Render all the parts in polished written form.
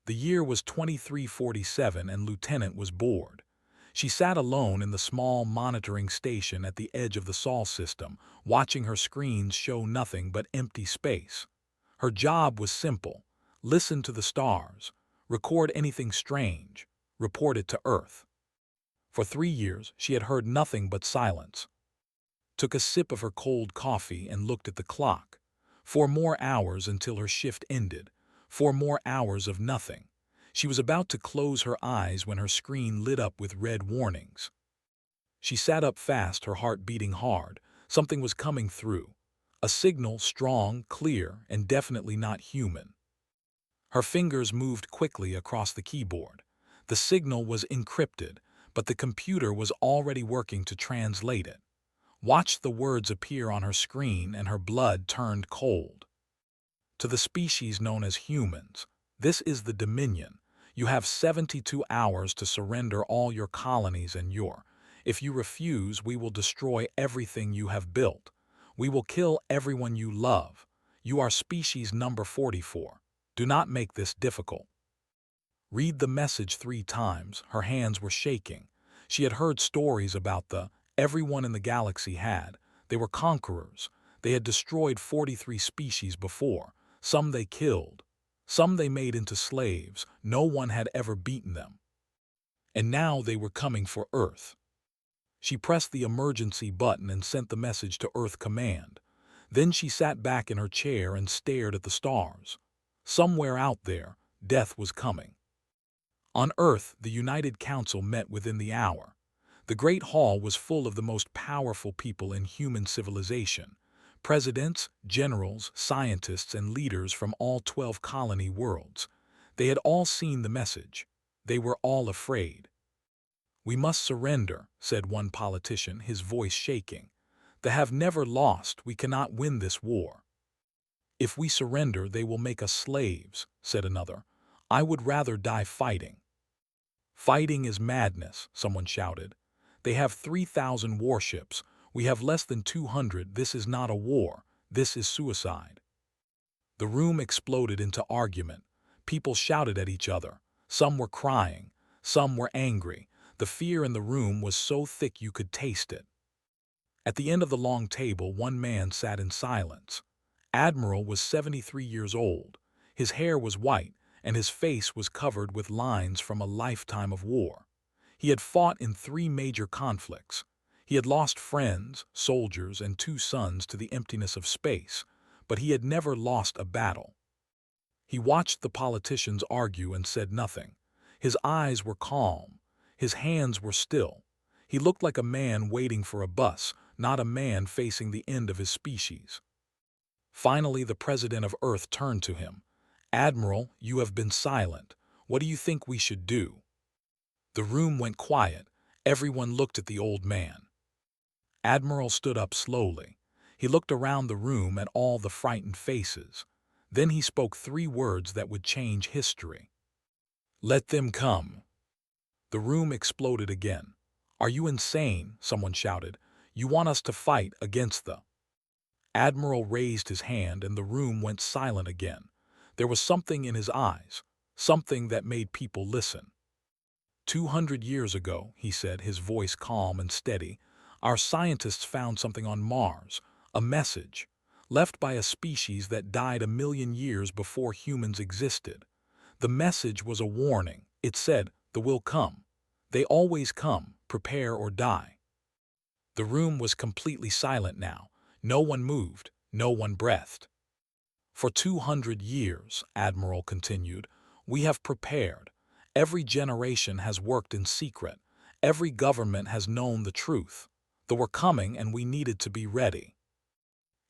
The year was 2347 and Lieutenant was bored. She sat alone in the small monitoring station at the edge of the Sol system, watching her screens show nothing but empty space. Her job was simple: listen to the stars, record anything strange, report it to Earth. For 3 years, she had heard nothing but silence. Took a sip of her cold coffee and looked at the clock. 4 more hours until her shift ended. 4 more hours of nothing. She was about to close her eyes when her screen lit up with red warnings. She sat up fast, her heart beating hard. Something was coming through. A signal, strong, clear, and definitely not human. Her fingers moved quickly across the keyboard. The signal was encrypted, but the computer was already working to translate it. Watched the words appear on her screen and her blood turned cold. To the species known as humans, this is the Dominion. You have 72 hours to surrender all your colonies and if you refuse, we will destroy everything you have built. We will kill everyone you love. You are species number 44. Do not make this difficult. Read the message 3 times. Her hands were shaking. She had heard stories about everyone in the galaxy had. They were conquerors. They had destroyed 43 species before. Some they killed. Some they made into slaves. No one had ever beaten them. And now they were coming for Earth. She pressed the emergency button and sent the message to Earth Command. Then she sat back in her chair and stared at the stars. Somewhere out there, death was coming. On Earth, the United Council met within the hour. The Great Hall was full of the most powerful people in human civilization. Presidents, generals, scientists, and leaders from all 12 colony worlds. They had all seen the message. They were all afraid. "We must surrender," said one politician, his voice shaking. "They have never lost. We cannot win this war." "If we surrender, they will make us slaves," said another. "I would rather die fighting." "Fighting is madness," someone shouted. "They have 3,000 warships. We have less than 200. This is not a war. This is suicide." The room exploded into argument. People shouted at each other. Some were crying. Some were angry. The fear in the room was so thick you could taste it. At the end of the long table, one man sat in silence. Admiral was 73 years old. His hair was white, and his face was covered with lines from a lifetime of war. He had fought in 3 major conflicts. He had lost friends, soldiers, and 2 sons to the emptiness of space, but he had never lost a battle. He watched the politicians argue and said nothing. His eyes were calm. His hands were still. He looked like a man waiting for a bus, not a man facing the end of his species. Finally, the president of Earth turned to him. "Admiral, you have been silent. What do you think we should do?" The room went quiet. Everyone looked at the old man. Admiral stood up slowly. He looked around the room at all the frightened faces. Then he spoke 3 words that would change history. "Let them come." The room exploded again. "Are you insane?" someone shouted. "You want us to fight against the—" Admiral raised his hand and the room went silent again. There was something in his eyes, something that made people listen. 200 years ago," he said, his voice calm and steady, "our scientists found something on Mars, a message, left by a species that died 1,000,000 years before humans existed. The message was a warning. It said, 'The will come. They always come. Prepare or die.'" The room was completely silent now. No one moved. No one breathed. "For 200 years," Admiral continued, "we have prepared. Every generation has worked in secret. Every government has known the truth. They were coming and we needed to be ready."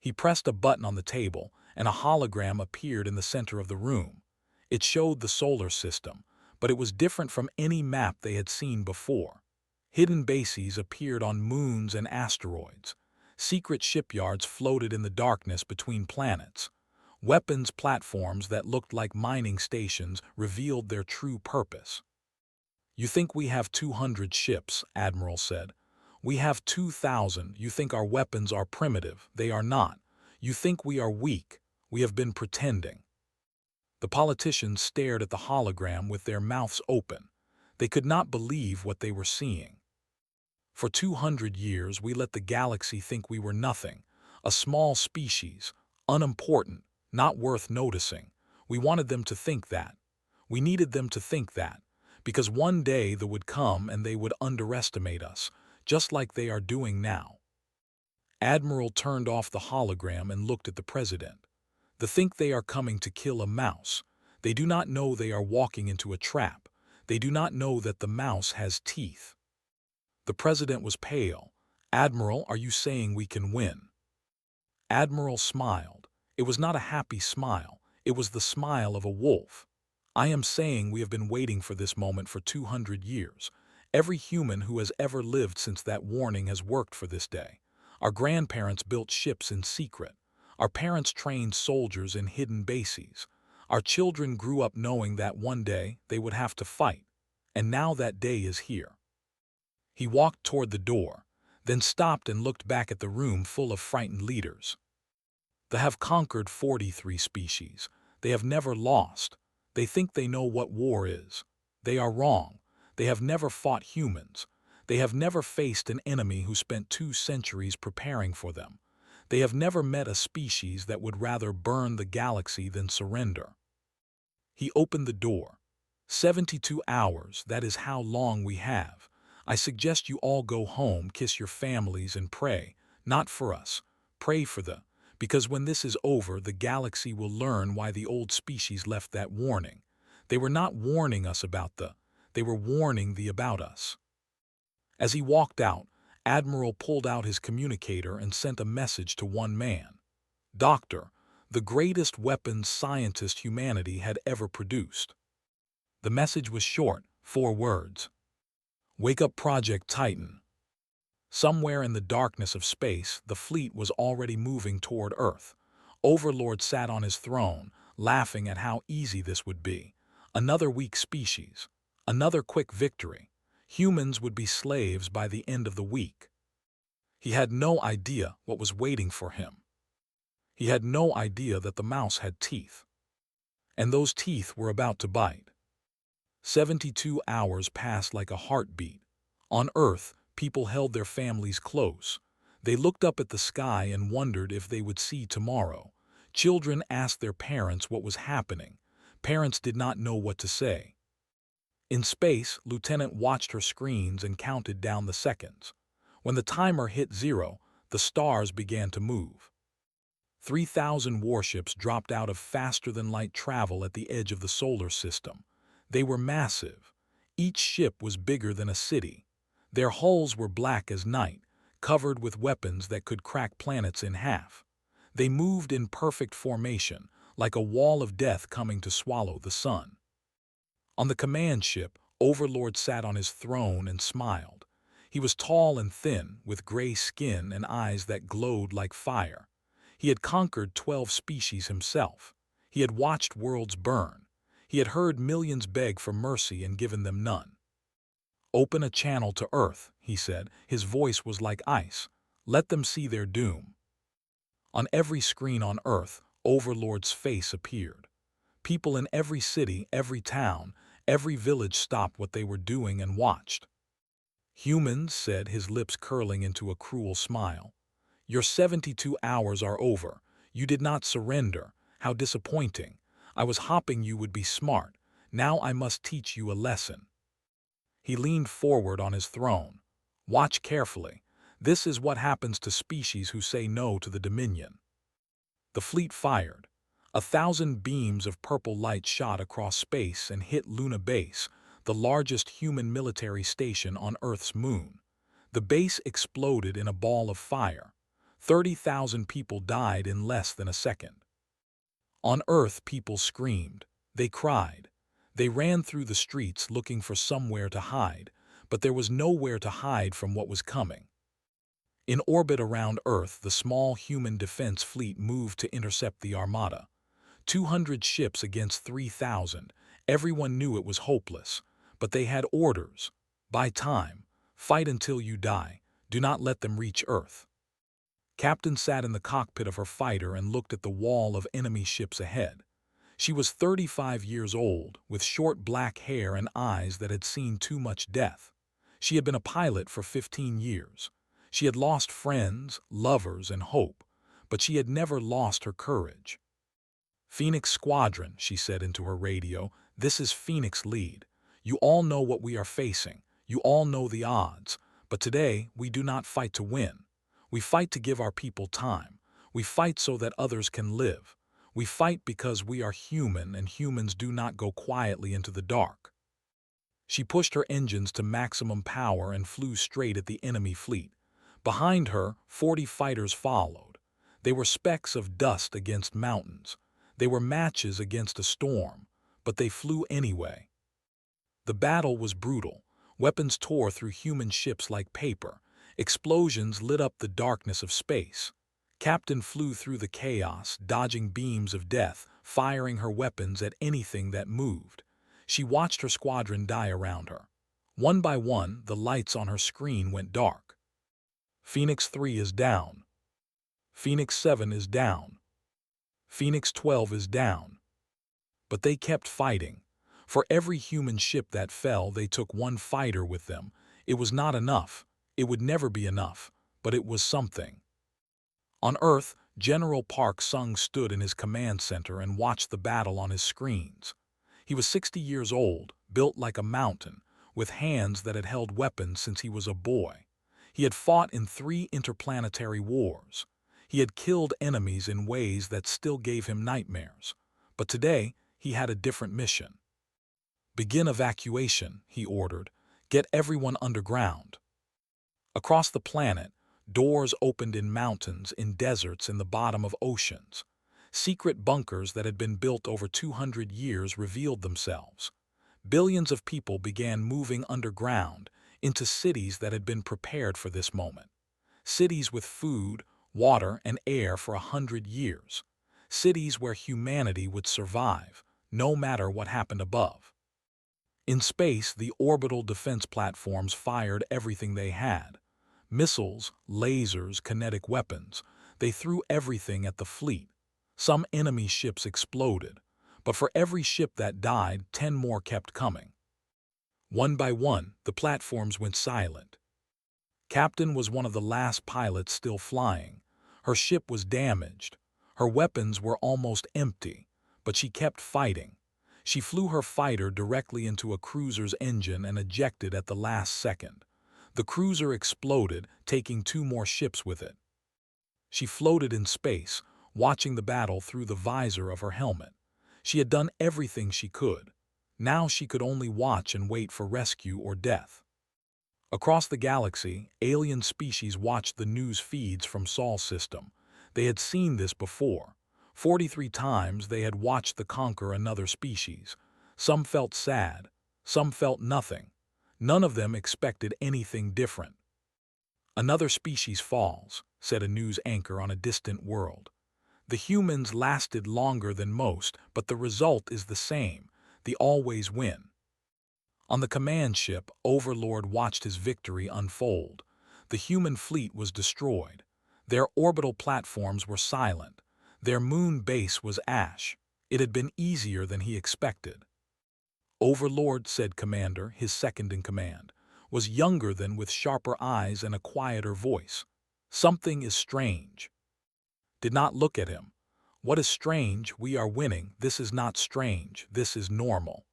He pressed a button on the table, and a hologram appeared in the center of the room. It showed the solar system, but it was different from any map they had seen before. Hidden bases appeared on moons and asteroids. Secret shipyards floated in the darkness between planets. Weapons platforms that looked like mining stations revealed their true purpose. "You think we have 200 ships," Admiral said. "We have 2,000. You think our weapons are primitive. They are not. You think we are weak. We have been pretending." The politicians stared at the hologram with their mouths open. They could not believe what they were seeing. For 200 years, we let the galaxy think we were nothing, a small species, unimportant, not worth noticing. We wanted them to think that. We needed them to think that, because one day they would come and they would underestimate us, just like they are doing now. Admiral turned off the hologram and looked at the president. They think they are coming to kill a mouse. They do not know they are walking into a trap. They do not know that the mouse has teeth. The president was pale. "Admiral, are you saying we can win?" Admiral smiled. It was not a happy smile. It was the smile of a wolf. "I am saying we have been waiting for this moment for 200 years. Every human who has ever lived since that warning has worked for this day. Our grandparents built ships in secret. Our parents trained soldiers in hidden bases. Our children grew up knowing that one day they would have to fight. And now that day is here." He walked toward the door, then stopped and looked back at the room full of frightened leaders. They have conquered 43 species. They have never lost. They think they know what war is. They are wrong. They have never fought humans. They have never faced an enemy who spent 2 centuries preparing for them. They have never met a species that would rather burn the galaxy than surrender. He opened the door. 72 hours, that is how long we have. I suggest you all go home, kiss your families, and pray, not for us. Pray for because when this is over, the galaxy will learn why the old species left that warning. They were not warning us about they were warning about us. As he walked out, Admiral pulled out his communicator and sent a message to one man. "Doctor, the greatest weapons scientist humanity had ever produced." The message was short, 4 words. "Wake up, Project Titan." Somewhere in the darkness of space, the fleet was already moving toward Earth. Overlord sat on his throne, laughing at how easy this would be. Another weak species. Another quick victory. Humans would be slaves by the end of the week. He had no idea what was waiting for him. He had no idea that the mouse had teeth. And those teeth were about to bite. 72 hours passed like a heartbeat. On Earth, people held their families close. They looked up at the sky and wondered if they would see tomorrow. Children asked their parents what was happening. Parents did not know what to say. In space, Lieutenant watched her screens and counted down the seconds. When the timer hit 0, the stars began to move. 3,000 warships dropped out of faster-than-light travel at the edge of the solar system. They were massive. Each ship was bigger than a city. Their hulls were black as night, covered with weapons that could crack planets in half. They moved in perfect formation, like a wall of death coming to swallow the sun. On the command ship, Overlord sat on his throne and smiled. He was tall and thin, with gray skin and eyes that glowed like fire. He had conquered 12 species himself. He had watched worlds burn. He had heard millions beg for mercy and given them none. "Open a channel to Earth," he said. His voice was like ice. "Let them see their doom." On every screen on Earth, Overlord's face appeared. People in every city, every town, every village stopped what they were doing and watched. "Humans," said, his lips curling into a cruel smile, "your 72 hours are over. You did not surrender. How disappointing. I was hoping you would be smart. Now I must teach you a lesson." He leaned forward on his throne. "Watch carefully. This is what happens to species who say no to the Dominion." The fleet fired. 1,000 beams of purple light shot across space and hit Luna Base, the largest human military station on Earth's moon. The base exploded in a ball of fire. 30,000 people died in less than a second. On Earth, people screamed. They cried. They ran through the streets looking for somewhere to hide, but there was nowhere to hide from what was coming. In orbit around Earth, the small human defense fleet moved to intercept the Armada. 200 ships against 3,000. Everyone knew it was hopeless, but they had orders. Buy time. Fight until you die. Do not let them reach Earth. Captain sat in the cockpit of her fighter and looked at the wall of enemy ships ahead. She was 35 years old, with short black hair and eyes that had seen too much death. She had been a pilot for 15 years. She had lost friends, lovers, and hope, but she had never lost her courage. "Phoenix Squadron," she said into her radio, "this is Phoenix Lead. You all know what we are facing. You all know the odds. But today, we do not fight to win. We fight to give our people time. We fight so that others can live. We fight because we are human, and humans do not go quietly into the dark." She pushed her engines to maximum power and flew straight at the enemy fleet. Behind her, 40 fighters followed. They were specks of dust against mountains. They were matches against a storm, but they flew anyway. The battle was brutal. Weapons tore through human ships like paper. Explosions lit up the darkness of space. Captain flew through the chaos, dodging beams of death, firing her weapons at anything that moved. She watched her squadron die around her. One by one, the lights on her screen went dark. Phoenix 3 is down. Phoenix 7 is down. Phoenix 12 is down. But they kept fighting. For every human ship that fell, they took one fighter with them. It was not enough. It would never be enough, but it was something. On Earth, General Park Sung stood in his command center and watched the battle on his screens. He was 60 years old, built like a mountain, with hands that had held weapons since he was a boy. He had fought in 3 interplanetary wars. He had killed enemies in ways that still gave him nightmares. But today, he had a different mission. "Begin evacuation," he ordered. "Get everyone underground." Across the planet, doors opened in mountains, in deserts, in the bottom of oceans. Secret bunkers that had been built over 200 years revealed themselves. Billions of people began moving underground into cities that had been prepared for this moment. Cities with food, water, and air for 100 years. Cities where humanity would survive, no matter what happened above. In space, the orbital defense platforms fired everything they had. Missiles, lasers, kinetic weapons. They threw everything at the fleet. Some enemy ships exploded, but for every ship that died, 10 more kept coming. One by one, the platforms went silent. Captain was one of the last pilots still flying. Her ship was damaged. Her weapons were almost empty, but she kept fighting. She flew her fighter directly into a cruiser's engine and ejected at the last second. The cruiser exploded, taking 2 more ships with it. She floated in space, watching the battle through the visor of her helmet. She had done everything she could. Now she could only watch and wait for rescue or death. Across the galaxy, alien species watched the news feeds from Sol's system. They had seen this before. 43 times they had watched the conquer another species. Some felt sad. Some felt nothing. None of them expected anything different. "Another species falls," said a news anchor on a distant world. "The humans lasted longer than most, but the result is the same. They always win." On the command ship, Overlord watched his victory unfold. The human fleet was destroyed. Their orbital platforms were silent. Their moon base was ash. It had been easier than he expected. "Overlord," said Commander, his second in command, was younger than, with sharper eyes and a quieter voice. "Something is strange." Did not look at him. "What is strange? We are winning. This is not strange. This is normal."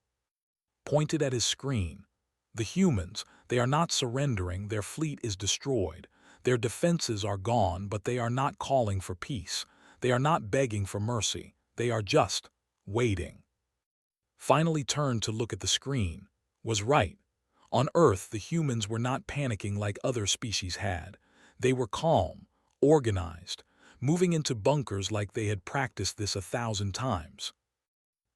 Pointed at his screen. "The humans, they are not surrendering. Their fleet is destroyed. Their defenses are gone, but they are not calling for peace. They are not begging for mercy. They are just waiting." Finally turned to look at the screen. Was right. On Earth, the humans were not panicking like other species had. They were calm, organized, moving into bunkers like they had practiced this 1,000 times.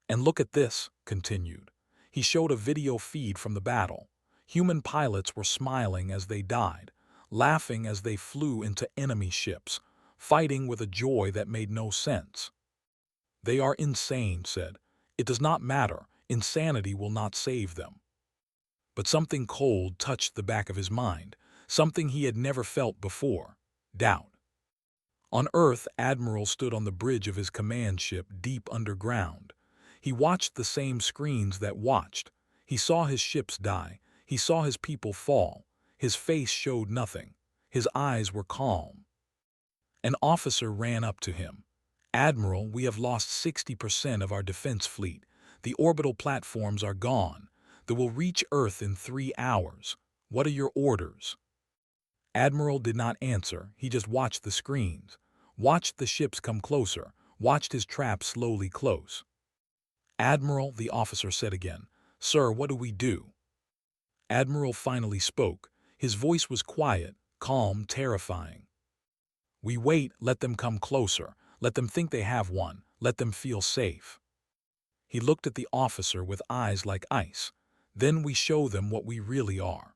"And look at this," continued. He showed a video feed from the battle. Human pilots were smiling as they died, laughing as they flew into enemy ships, fighting with a joy that made no sense. "They are insane," said. "It does not matter. Insanity will not save them." But something cold touched the back of his mind, something he had never felt before: doubt. On Earth, Admiral stood on the bridge of his command ship deep underground. He watched the same screens that watched. He saw his ships die. He saw his people fall. His face showed nothing. His eyes were calm. An officer ran up to him. "Admiral, we have lost 60% of our defense fleet. The orbital platforms are gone. They will reach Earth in 3 hours. What are your orders?" Admiral did not answer. He just watched the screens, watched the ships come closer, watched his trap slowly close. "Admiral," the officer said again. "Sir, what do we do?" Admiral finally spoke. His voice was quiet, calm, terrifying. "We wait, let them come closer. Let them think they have one. Let them feel safe." He looked at the officer with eyes like ice. "Then we show them what we really are."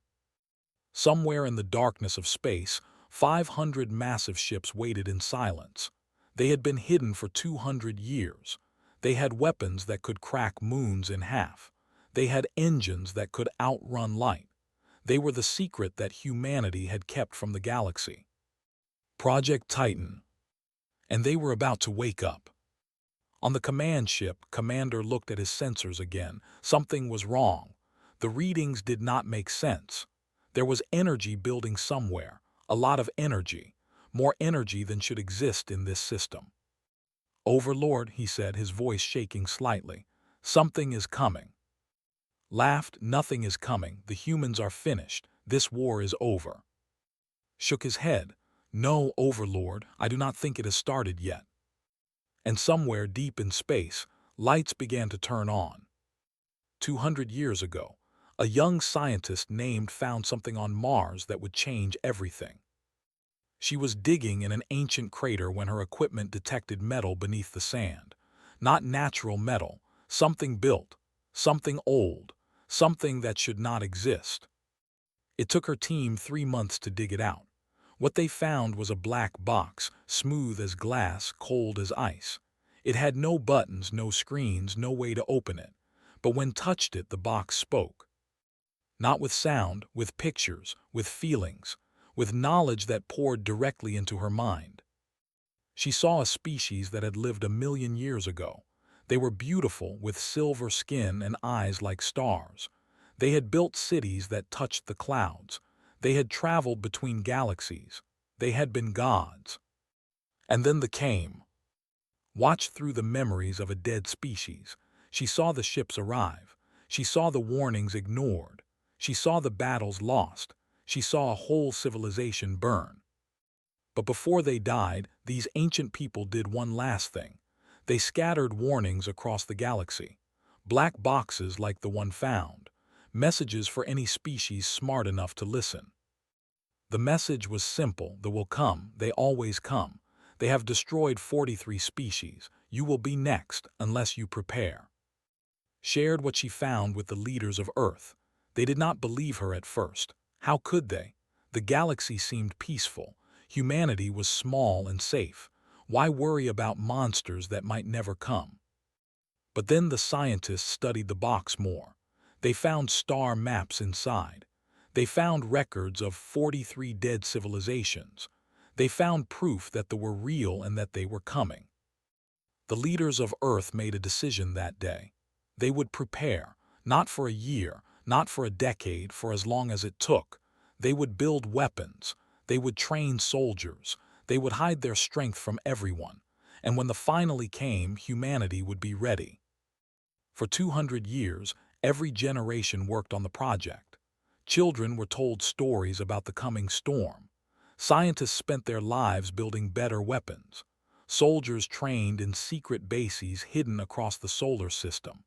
Somewhere in the darkness of space, 500 massive ships waited in silence. They had been hidden for 200 years. They had weapons that could crack moons in half. They had engines that could outrun light. They were the secret that humanity had kept from the galaxy. Project Titan. And they were about to wake up. On the command ship, Commander looked at his sensors again. Something was wrong. The readings did not make sense. There was energy building somewhere, a lot of energy, more energy than should exist in this system. "Overlord," he said, his voice shaking slightly, "something is coming." Laughed, "Nothing is coming. The humans are finished. This war is over." Shook his head. "No, Overlord, I do not think it has started yet." And somewhere deep in space, lights began to turn on. 200 years ago, a young scientist named found something on Mars that would change everything. She was digging in an ancient crater when her equipment detected metal beneath the sand. Not natural metal, something built, something old, something that should not exist. It took her team 3 months to dig it out. What they found was a black box, smooth as glass, cold as ice. It had no buttons, no screens, no way to open it. But when touched it, the box spoke. Not with sound, with pictures, with feelings, with knowledge that poured directly into her mind. She saw a species that had lived 1,000,000 years ago. They were beautiful, with silver skin and eyes like stars. They had built cities that touched the clouds. They had traveled between galaxies. They had been gods. And then the came. Watched through the memories of a dead species. She saw the ships arrive. She saw the warnings ignored. She saw the battles lost. She saw a whole civilization burn. But before they died, these ancient people did one last thing. They scattered warnings across the galaxy. Black boxes like the one found. Messages for any species smart enough to listen. The message was simple: they will come, they always come. They have destroyed 43 species. You will be next, unless you prepare. Shared what she found with the leaders of Earth. They did not believe her at first. How could they? The galaxy seemed peaceful. Humanity was small and safe. Why worry about monsters that might never come? But then the scientists studied the box more. They found star maps inside. They found records of 43 dead civilizations. They found proof that they were real and that they were coming. The leaders of Earth made a decision that day. They would prepare, not for a year, not for a decade, for as long as it took. They would build weapons. They would train soldiers. They would hide their strength from everyone. And when the finally came, humanity would be ready. For 200 years, every generation worked on the project. Children were told stories about the coming storm. Scientists spent their lives building better weapons. Soldiers trained in secret bases hidden across the solar system.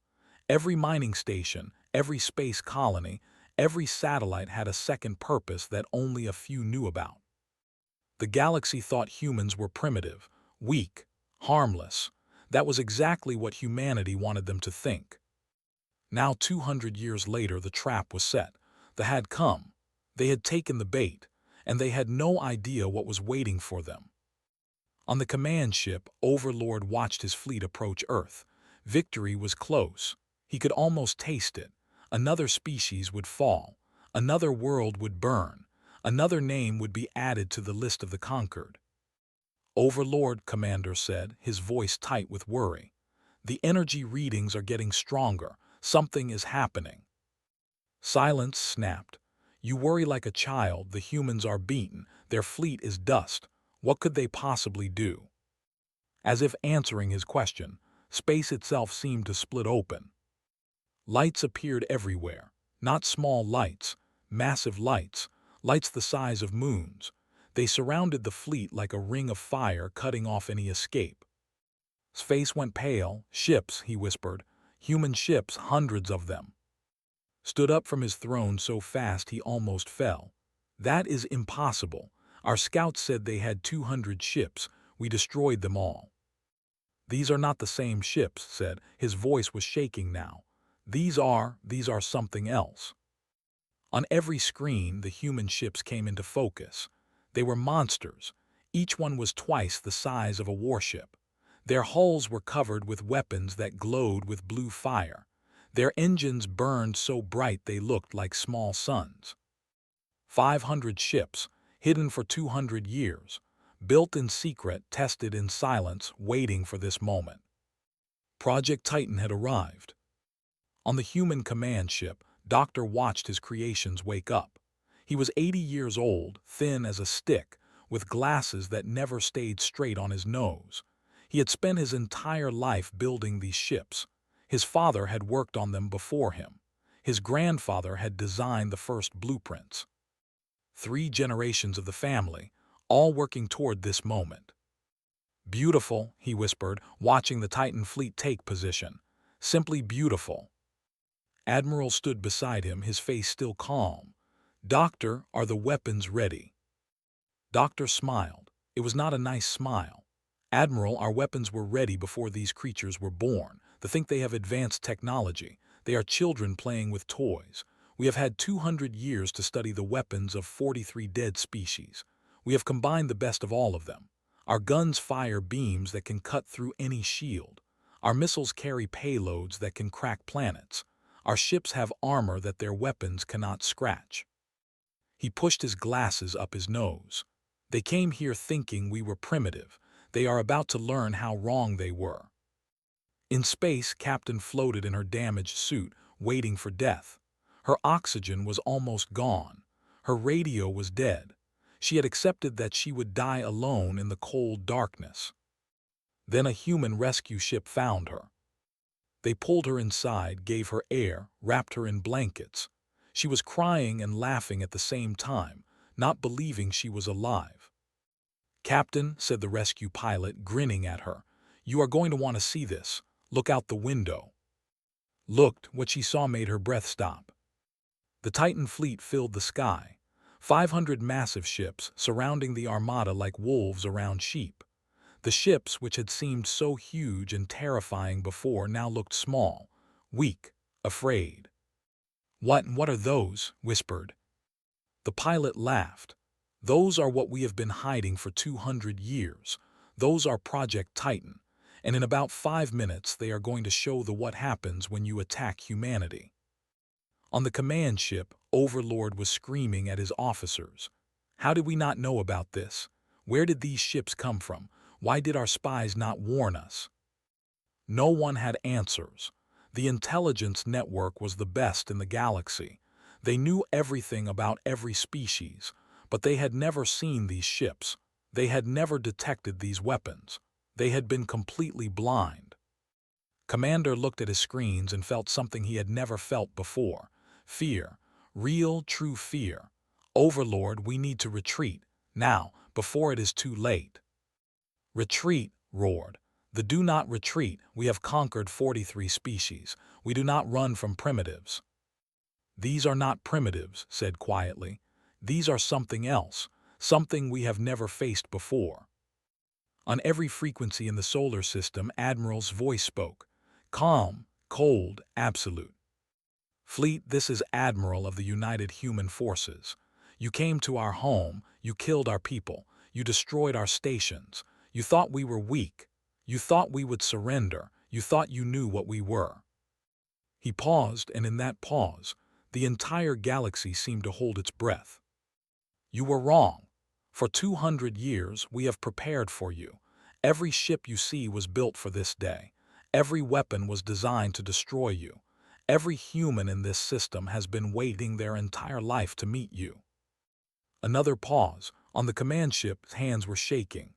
Every mining station, every space colony, every satellite had a second purpose that only a few knew about. The galaxy thought humans were primitive, weak, harmless. That was exactly what humanity wanted them to think. Now 200 years later, the trap was set. They had come. They had taken the bait, and they had no idea what was waiting for them. On the command ship, Overlord watched his fleet approach Earth. Victory was close. He could almost taste it. Another species would fall. Another world would burn. Another name would be added to the list of the conquered. "Overlord," Commander said, his voice tight with worry. The energy readings are getting stronger. Something is happening. Silence snapped. You worry like a child. The humans are beaten. Their fleet is dust. What could they possibly do? As if answering his question, space itself seemed to split open. Lights appeared everywhere. Not small lights, massive lights, lights the size of moons. They surrounded the fleet like a ring of fire cutting off any escape. His face went pale. Ships, he whispered. Human ships, hundreds of them. Stood up from his throne so fast he almost fell. That is impossible. Our scouts said they had 200 ships. We destroyed them all. These are not the same ships, said. His voice was shaking now. These are something else. On every screen, the human ships came into focus. They were monsters. Each one was twice the size of a warship. Their hulls were covered with weapons that glowed with blue fire. Their engines burned so bright they looked like small suns. 500 ships, hidden for 200 years, built in secret, tested in silence, waiting for this moment. Project Titan had arrived. On the human command ship, Doctor watched his creations wake up. He was 80 years old, thin as a stick, with glasses that never stayed straight on his nose. He had spent his entire life building these ships. His father had worked on them before him. His grandfather had designed the first blueprints. 3 generations of the family, all working toward this moment. Beautiful, he whispered, watching the Titan fleet take position. Simply beautiful. Admiral stood beside him, his face still calm. Doctor, are the weapons ready? Doctor smiled. It was not a nice smile. Admiral, our weapons were ready before these creatures were born. To think they have advanced technology. They are children playing with toys. We have had 200 years to study the weapons of 43 dead species. We have combined the best of all of them. Our guns fire beams that can cut through any shield. Our missiles carry payloads that can crack planets. Our ships have armor that their weapons cannot scratch. He pushed his glasses up his nose. They came here thinking we were primitive. They are about to learn how wrong they were. In space, Captain floated in her damaged suit, waiting for death. Her oxygen was almost gone. Her radio was dead. She had accepted that she would die alone in the cold darkness. Then a human rescue ship found her. They pulled her inside, gave her air, wrapped her in blankets. She was crying and laughing at the same time, not believing she was alive. Captain, said the rescue pilot, grinning at her, you are going to want to see this. Look out the window. Looked, what she saw made her breath stop. The Titan fleet filled the sky. 500 massive ships surrounding the armada like wolves around sheep. The ships, which had seemed so huge and terrifying before, now looked small, weak, afraid. What are those? Whispered. The pilot laughed. Those are what we have been hiding for 200 years. Those are Project Titan. And in about 5 minutes they are going to show what happens when you attack humanity. On the command ship, Overlord was screaming at his officers. How did we not know about this? Where did these ships come from? Why did our spies not warn us? No one had answers. The intelligence network was the best in the galaxy. They knew everything about every species, but they had never seen these ships. They had never detected these weapons. They had been completely blind. Commander looked at his screens and felt something he had never felt before. Fear. Real, true fear. Overlord, we need to retreat. Now, before it is too late. Retreat, roared. Do not retreat. We have conquered 43 species. We do not run from primitives. These are not primitives, said quietly. These are something else, something we have never faced before. On every frequency in the solar system, Admiral's voice spoke. Calm, cold, absolute. Fleet, this is Admiral of the United Human Forces. You came to our home, you killed our people, you destroyed our stations. You thought we were weak. You thought we would surrender. You thought you knew what we were. He paused, and in that pause, the entire galaxy seemed to hold its breath. You were wrong. For 200 years, we have prepared for you. Every ship you see was built for this day. Every weapon was designed to destroy you. Every human in this system has been waiting their entire life to meet you. Another pause. On the command ship, hands were shaking.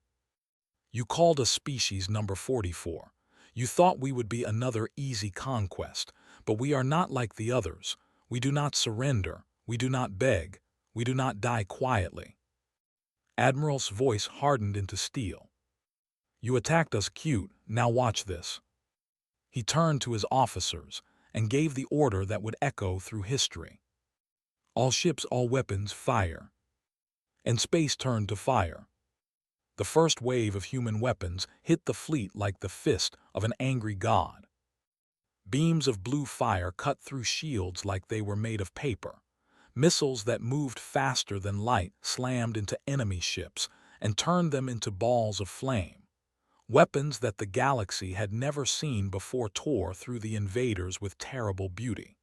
You called us species number 44. You thought we would be another easy conquest, but we are not like the others. We do not surrender. We do not beg. We do not die quietly. Admiral's voice hardened into steel. You attacked us cute, now watch this. He turned to his officers and gave the order that would echo through history. All ships, all weapons, fire. And space turned to fire. The first wave of human weapons hit the fleet like the fist of an angry god. Beams of blue fire cut through shields like they were made of paper. Missiles that moved faster than light slammed into enemy ships and turned them into balls of flame. Weapons that the galaxy had never seen before tore through the invaders with terrible beauty.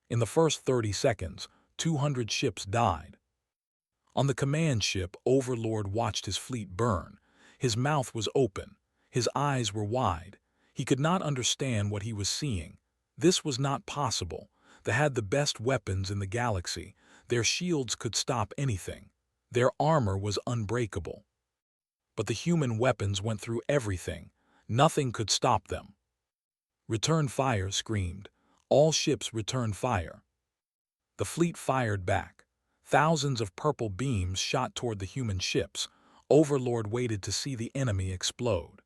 In the first 30 seconds, 200 ships died. On the command ship, Overlord watched his fleet burn. His mouth was open. His eyes were wide. He could not understand what he was seeing. This was not possible. They had the best weapons in the galaxy. Their shields could stop anything. Their armor was unbreakable. But the human weapons went through everything. Nothing could stop them. Return fire, screamed. All ships return fire. The fleet fired back. Thousands of purple beams shot toward the human ships. Overlord waited to see the enemy explode.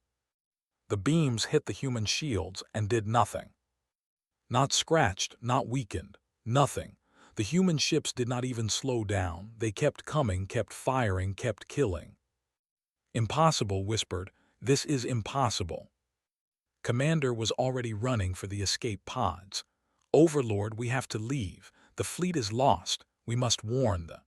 The beams hit the human shields and did nothing. Not scratched, not weakened, nothing. The human ships did not even slow down. They kept coming, kept firing, kept killing. Impossible, whispered. This is impossible. Commander was already running for the escape pods. Overlord, we have to leave. The fleet is lost. We must warn them.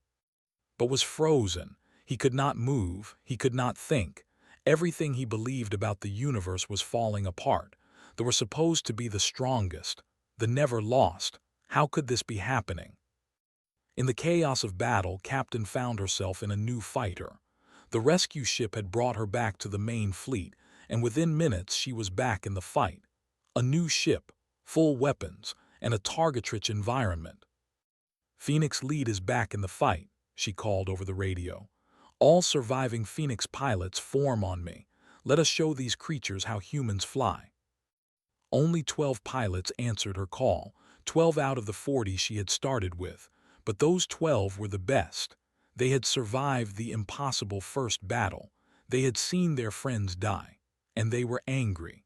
But was frozen. He could not move. He could not think. Everything he believed about the universe was falling apart. They were supposed to be the strongest, the never lost. How could this be happening? In the chaos of battle, Captain found herself in a new fighter. The rescue ship had brought her back to the main fleet, and within minutes she was back in the fight. A new ship, full weapons, and a target-rich environment. Phoenix Lead is back in the fight, she called over the radio. All surviving Phoenix pilots form on me. Let us show these creatures how humans fly. Only 12 pilots answered her call, 12 out of the 40 she had started with, but those 12 were the best. They had survived the impossible first battle. They had seen their friends die, and they were angry.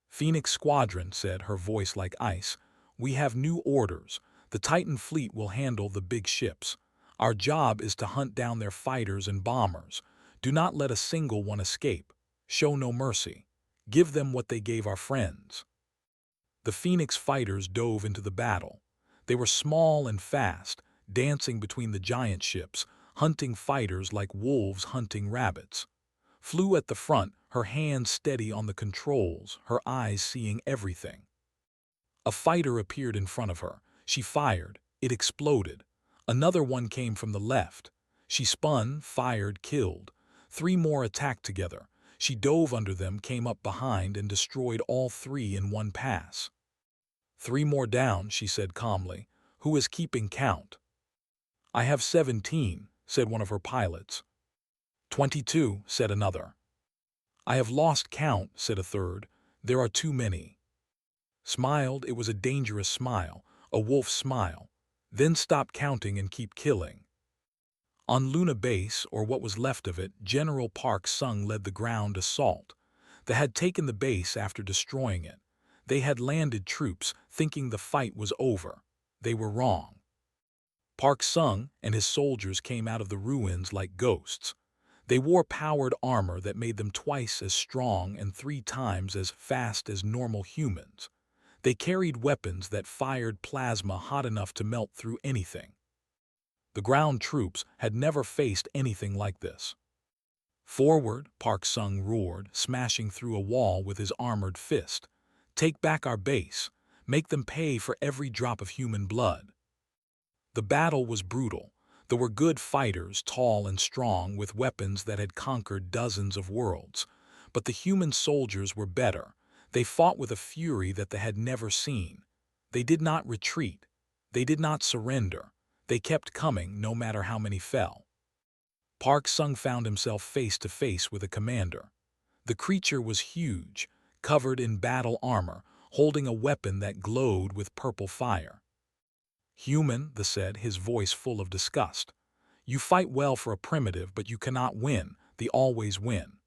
Phoenix Squadron said, her voice like ice, we have new orders. The Titan fleet will handle the big ships. Our job is to hunt down their fighters and bombers. Do not let a single one escape. Show no mercy. Give them what they gave our friends. The Phoenix fighters dove into the battle. They were small and fast, dancing between the giant ships, hunting fighters like wolves hunting rabbits. Flew at the front, her hands steady on the controls, her eyes seeing everything. A fighter appeared in front of her. She fired. It exploded. Another one came from the left. She spun, fired, killed. 3 more attacked together. She dove under them, came up behind, and destroyed all 3 in one pass. 3 more down, she said calmly. Who is keeping count? I have 17, said one of her pilots. 22, said another. I have lost count, said a third. There are too many. Smiled, it was a dangerous smile, a wolf smile. Then stop counting and keep killing. On Luna Base, or what was left of it, General Park Sung led the ground assault. They had taken the base after destroying it. They had landed troops, thinking the fight was over. They were wrong. Park Sung and his soldiers came out of the ruins like ghosts. They wore powered armor that made them twice as strong and 3 times as fast as normal humans. They carried weapons that fired plasma hot enough to melt through anything. The ground troops had never faced anything like this. Forward, Park Sung roared, smashing through a wall with his armored fist. Take back our base. Make them pay for every drop of human blood. The battle was brutal. There were good fighters, tall and strong, with weapons that had conquered dozens of worlds. But the human soldiers were better. They fought with a fury that they had never seen. They did not retreat. They did not surrender. They kept coming no matter how many fell. Park Sung found himself face to face with a commander. The creature was huge, covered in battle armor, holding a weapon that glowed with purple fire. "Human," the said, his voice full of disgust. "You fight well for a primitive, but you cannot win. They always win."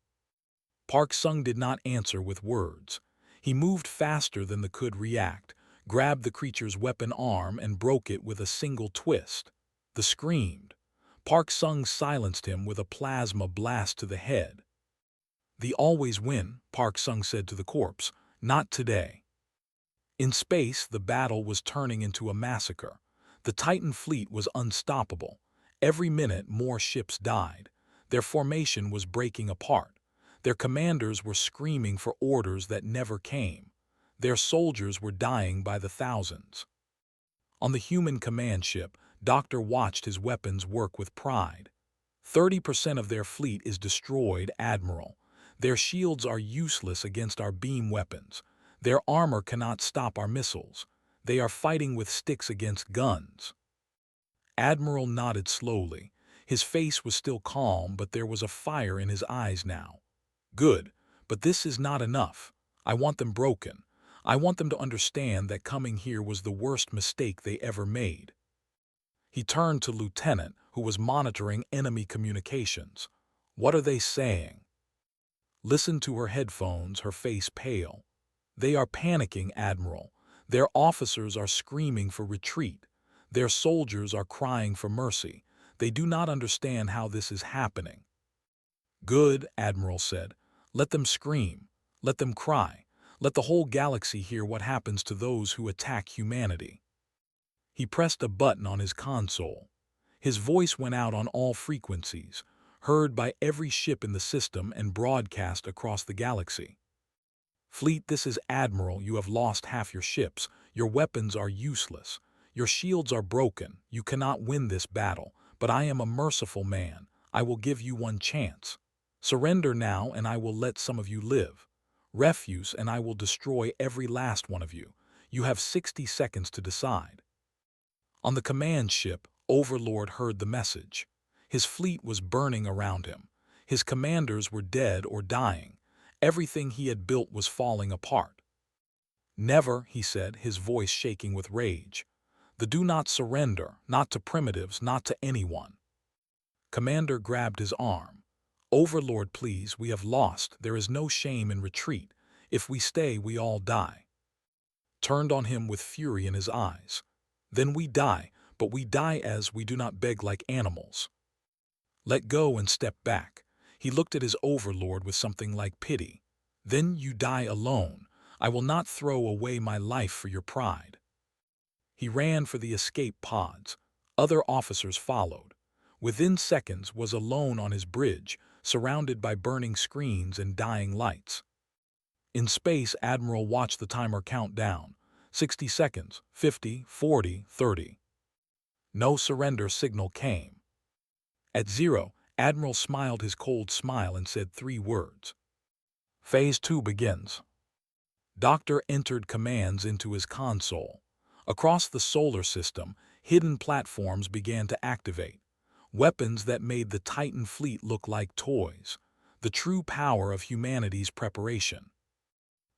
Park Sung did not answer with words. He moved faster than the could react, grabbed the creature's weapon arm and broke it with a single twist. The screamed. Park Sung silenced him with a plasma blast to the head. "They always win," Park Sung said to the corpse. "Not today." In space, the battle was turning into a massacre. The Titan fleet was unstoppable. Every minute, more ships died. Their formation was breaking apart. Their commanders were screaming for orders that never came. Their soldiers were dying by the thousands. On the human command ship, Doctor watched his weapons work with pride. 30% of their fleet is destroyed, Admiral. Their shields are useless against our beam weapons. Their armor cannot stop our missiles. They are fighting with sticks against guns. Admiral nodded slowly. His face was still calm, but there was a fire in his eyes now. "Good, but this is not enough. I want them broken. I want them to understand that coming here was the worst mistake they ever made." He turned to Lieutenant, who was monitoring enemy communications. "What are they saying?" Listened to her headphones, her face pale. "They are panicking, Admiral. Their officers are screaming for retreat. Their soldiers are crying for mercy. They do not understand how this is happening." "Good," Admiral said. "Let them scream. Let them cry. Let the whole galaxy hear what happens to those who attack humanity." He pressed a button on his console. His voice went out on all frequencies, heard by every ship in the system and broadcast across the galaxy. "Fleet, this is Admiral. You have lost half your ships. Your weapons are useless. Your shields are broken. You cannot win this battle. But I am a merciful man. I will give you one chance. Surrender now and I will let some of you live. Refuse and I will destroy every last one of you. You have 60 seconds to decide." On the command ship, Overlord heard the message. His fleet was burning around him. His commanders were dead or dying. Everything he had built was falling apart. "Never," he said, his voice shaking with rage. "Do not surrender, not to primitives, not to anyone." Commander grabbed his arm. "Overlord, please, we have lost. There is no shame in retreat. If we stay, we all die." Turned on him with fury in his eyes. "Then we die, but we die as we do not beg like animals. Let go and step back." He looked at his overlord with something like pity. "Then you die alone. I will not throw away my life for your pride." He ran for the escape pods. Other officers followed. Within seconds was alone on his bridge, surrounded by burning screens and dying lights. In space, Admiral watched the timer count down. 60 seconds, 50, 40, 30. No surrender signal came. At 0, Admiral smiled his cold smile and said 3 words. "Phase 2 begins." Doctor entered commands into his console. Across the solar system, hidden platforms began to activate. Weapons that made the Titan fleet look like toys. The true power of humanity's preparation.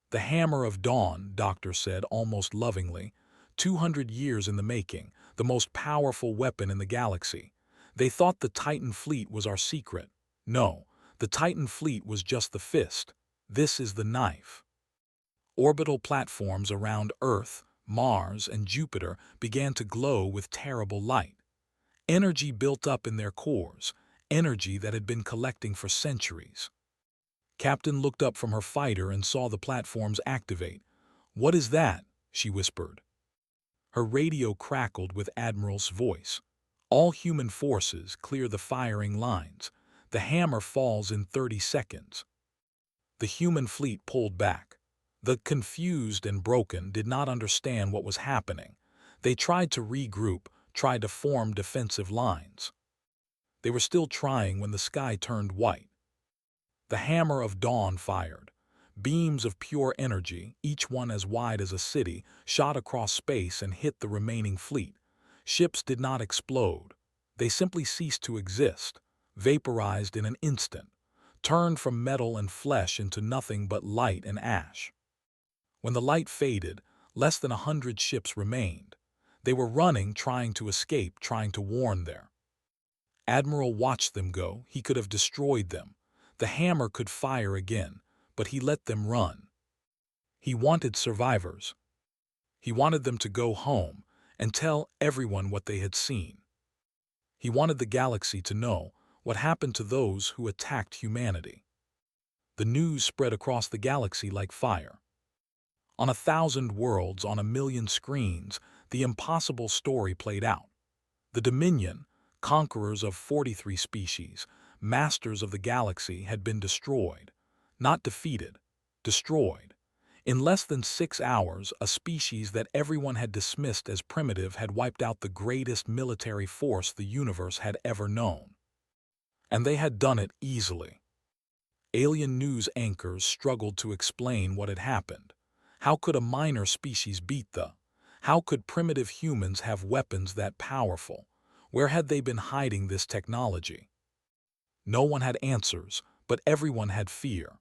"The Hammer of Dawn," Doctor said almost lovingly. 200 years in the making, the most powerful weapon in the galaxy. They thought the Titan fleet was our secret. No, the Titan fleet was just the fist. This is the knife. Orbital platforms around Earth, Mars, and Jupiter began to glow with terrible light. Energy built up in their cores, energy that had been collecting for centuries. Captain looked up from her fighter and saw the platforms activate. "What is that?" she whispered. Her radio crackled with Admiral's voice. "All human forces, clear the firing lines. The hammer falls in 30 seconds." The human fleet pulled back. The confused and broken did not understand what was happening. They tried to regroup, tried to form defensive lines. They were still trying when the sky turned white. The Hammer of Dawn fired. Beams of pure energy, each one as wide as a city, shot across space and hit the remaining fleet. Ships did not explode. They simply ceased to exist, vaporized in an instant, turned from metal and flesh into nothing but light and ash. When the light faded, less than 100 ships remained. They were running, trying to escape, trying to warn their Admiral watched them go. He could have destroyed them. The hammer could fire again, but he let them run. He wanted survivors. He wanted them to go home and tell everyone what they had seen. He wanted the galaxy to know what happened to those who attacked humanity. The news spread across the galaxy like fire. On 1,000 worlds, on 1,000,000 screens, the impossible story played out. The Dominion, conquerors of 43 species, masters of the galaxy, had been destroyed. Not defeated, destroyed. In less than 6 hours, a species that everyone had dismissed as primitive had wiped out the greatest military force the universe had ever known. And they had done it easily. Alien news anchors struggled to explain what had happened. How could a minor species beat the? How could primitive humans have weapons that powerful? Where had they been hiding this technology? No one had answers, but everyone had fear.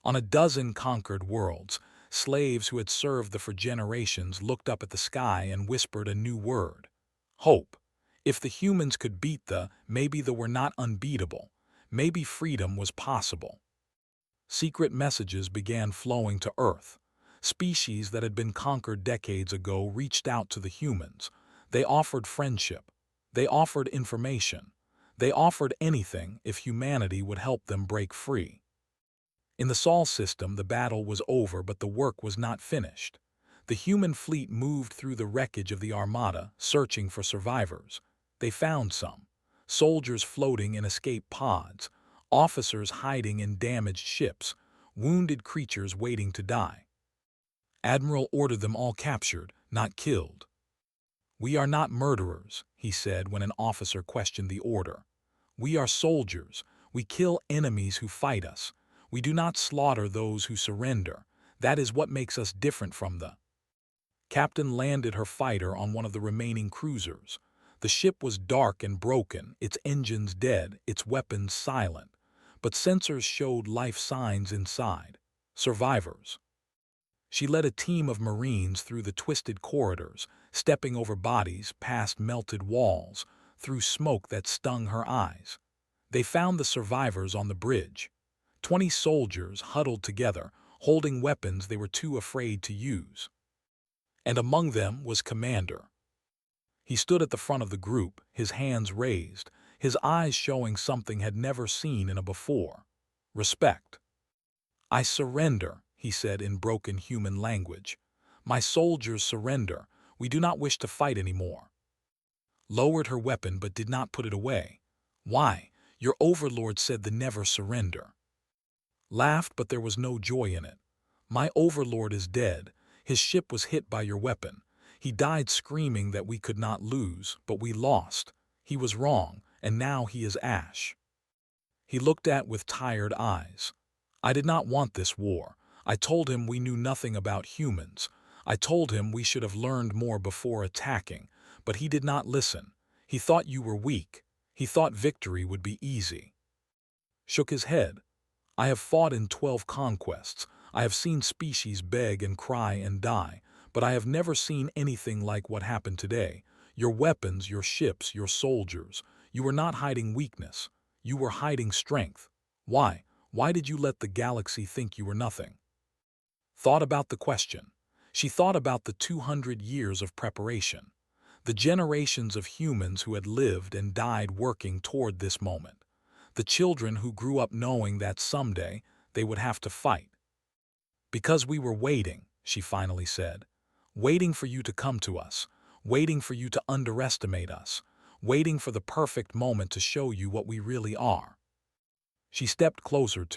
On a dozen conquered worlds, slaves who had served for generations looked up at the sky and whispered a new word: hope. If the humans could beat the, maybe they were not unbeatable. Maybe freedom was possible. Secret messages began flowing to Earth. Species that had been conquered decades ago reached out to the humans. They offered friendship. They offered information. They offered anything if humanity would help them break free. In the Sol system, the battle was over, but the work was not finished. The human fleet moved through the wreckage of the Armada, searching for survivors. They found some. Soldiers floating in escape pods, officers hiding in damaged ships, wounded creatures waiting to die. Admiral ordered them all captured, not killed. "We are not murderers," he said when an officer questioned the order. "We are soldiers. We kill enemies who fight us. We do not slaughter those who surrender. That is what makes us different from the." Captain landed her fighter on one of the remaining cruisers. The ship was dark and broken, its engines dead, its weapons silent. But sensors showed life signs inside. Survivors. She led a team of Marines through the twisted corridors, stepping over bodies, past melted walls, through smoke that stung her eyes. They found the survivors on the bridge. 20 soldiers huddled together, holding weapons they were too afraid to use. And among them was Commander. He stood at the front of the group, his hands raised, his eyes showing something had never seen in a before: respect. "I surrender," he said in broken human language. "My soldiers surrender. We do not wish to fight anymore." Lowered her weapon but did not put it away. "Why? Your overlord said the never surrender." Laughed, but there was no joy in it. "My overlord is dead. His ship was hit by your weapon. He died screaming that we could not lose, but we lost. He was wrong, and now he is ash." He looked at with tired eyes. "I did not want this war. I told him we knew nothing about humans. I told him we should have learned more before attacking, but he did not listen. He thought you were weak. He thought victory would be easy." Shook his head. "I have fought in 12 conquests. I have seen species beg and cry and die, but I have never seen anything like what happened today. Your weapons, your ships, your soldiers. You were not hiding weakness. You were hiding strength. Why? Why did you let the galaxy think you were nothing?" Thought about the question. She thought about the 200 years of preparation, the generations of humans who had lived and died working toward this moment, the children who grew up knowing that someday they would have to fight. "Because we were waiting," she finally said. "Waiting for you to come to us, waiting for you to underestimate us, waiting for the perfect moment to show you what we really are." She stepped closer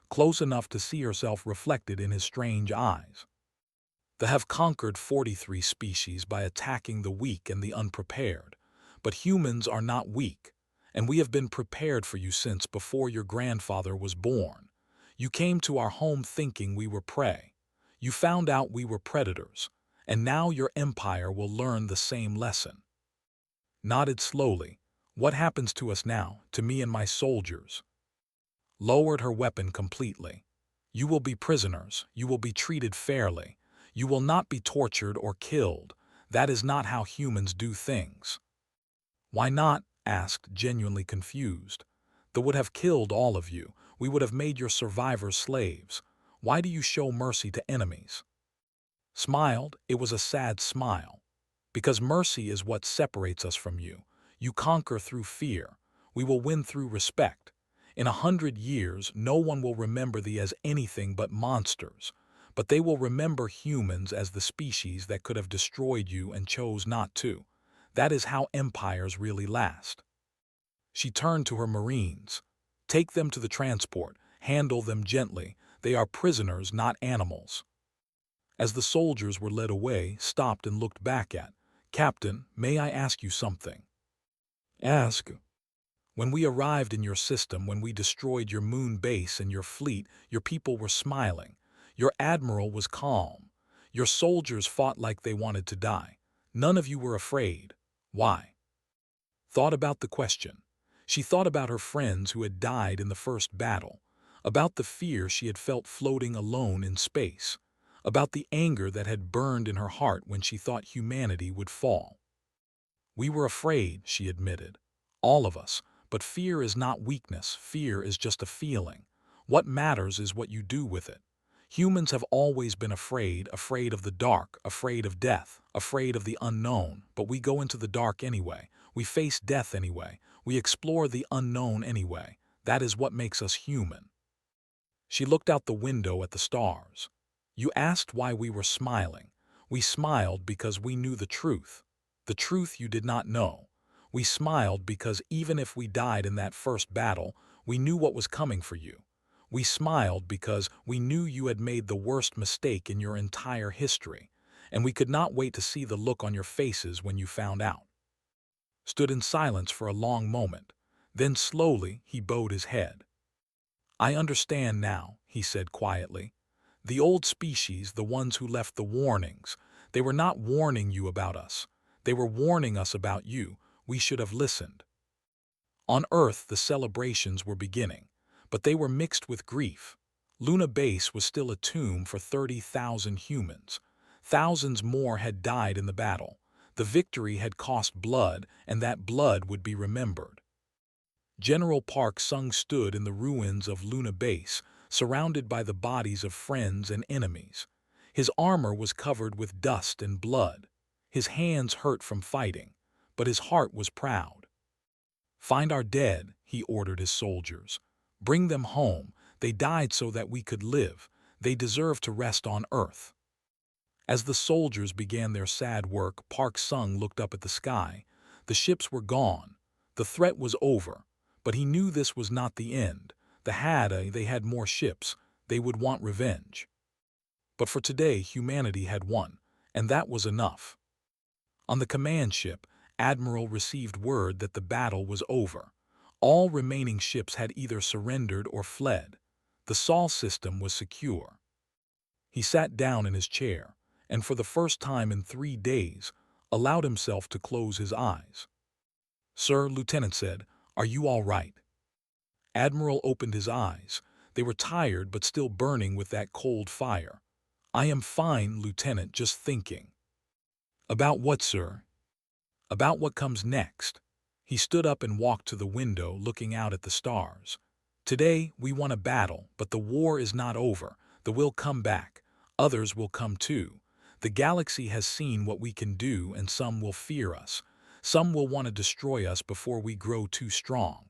close enough to see herself reflected in his strange eyes. "They have conquered 43 species by attacking the weak and the unprepared. But humans are not weak, and we have been prepared for you since before your grandfather was born. You came to our home thinking we were prey. You found out we were predators, and now your empire will learn the same lesson. Nodded slowly. What happens to us now, to me and my soldiers? Lowered her weapon completely. You will be prisoners. You will be treated fairly. You will not be tortured or killed. That is not how humans do things. Why not? Asked, genuinely confused. That would have killed all of you. We would have made your survivors slaves. Why do you show mercy to enemies? Smiled. It was a sad smile. Because mercy is what separates us from you. You conquer through fear. We will win through respect. In 100 years, no one will remember thee as anything but monsters, but they will remember humans as the species that could have destroyed you and chose not to. That is how empires really last. She turned to her marines. Take them to the transport. Handle them gently. They are prisoners, not animals. As the soldiers were led away, stopped and looked back at. Captain, may I ask you something? Ask. When we arrived in your system, when we destroyed your moon base and your fleet, your people were smiling. Your admiral was calm. Your soldiers fought like they wanted to die. None of you were afraid. Why? Thought about the question. She thought about her friends who had died in the first battle, about the fear she had felt floating alone in space, about the anger that had burned in her heart when she thought humanity would fall. We were afraid, she admitted. All of us. But fear is not weakness. Fear is just a feeling. What matters is what you do with it. Humans have always been afraid, afraid of the dark, afraid of death, afraid of the unknown, but we go into the dark anyway. We face death anyway. We explore the unknown anyway. That is what makes us human. She looked out the window at the stars. You asked why we were smiling. We smiled because we knew the truth you did not know. We smiled because even if we died in that first battle, we knew what was coming for you. We smiled because we knew you had made the worst mistake in your entire history, and we could not wait to see the look on your faces when you found out. Stood in silence for a long moment. Then slowly he bowed his head. I understand now, he said quietly. The old species, the ones who left the warnings, they were not warning you about us. They were warning us about you. We should have listened. On Earth, the celebrations were beginning, but they were mixed with grief. Luna Base was still a tomb for 30,000 humans. Thousands more had died in the battle. The victory had cost blood, and that blood would be remembered. General Park Sung stood in the ruins of Luna Base, surrounded by the bodies of friends and enemies. His armor was covered with dust and blood. His hands hurt from fighting, but his heart was proud. Find our dead, he ordered his soldiers. Bring them home. They died so that we could live. They deserve to rest on Earth. As the soldiers began their sad work, Park Sung looked up at the sky. The ships were gone. The threat was over. But he knew this was not the end. They had more ships. They would want revenge. But for today, humanity had won, and that was enough. On the command ship, Admiral received word that the battle was over. All remaining ships had either surrendered or fled. The Sol system was secure. He sat down in his chair, and for the first time in 3 days, allowed himself to close his eyes. Sir, Lieutenant said, are you all right? Admiral opened his eyes. They were tired but still burning with that cold fire. I am fine, Lieutenant, just thinking. About what, sir? About what comes next. He stood up and walked to the window, looking out at the stars. Today, we won a battle, but the war is not over. The will come back. Others will come too. The galaxy has seen what we can do, and some will fear us. Some will want to destroy us before we grow too strong.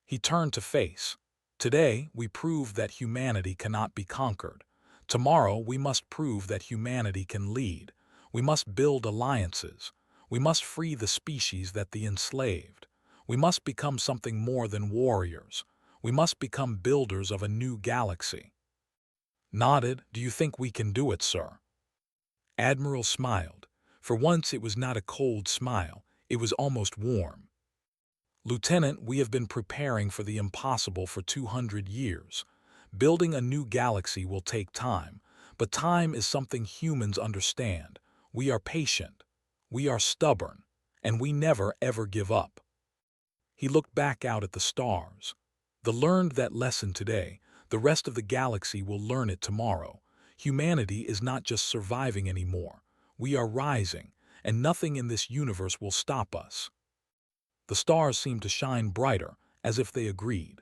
He turned to face. Today, we proved that humanity cannot be conquered. Tomorrow, we must prove that humanity can lead. We must build alliances. We must free the species that they enslaved. We must become something more than warriors. We must become builders of a new galaxy. Nodded. Do you think we can do it, sir? Admiral smiled. For once it was not a cold smile. It was almost warm. Lieutenant, we have been preparing for the impossible for 200 years. Building a new galaxy will take time, but time is something humans understand. We are patient, we are stubborn, and we never ever give up. He looked back out at the stars. They learned that lesson today. The rest of the galaxy will learn it tomorrow. Humanity is not just surviving anymore. We are rising, and nothing in this universe will stop us. The stars seemed to shine brighter, as if they agreed.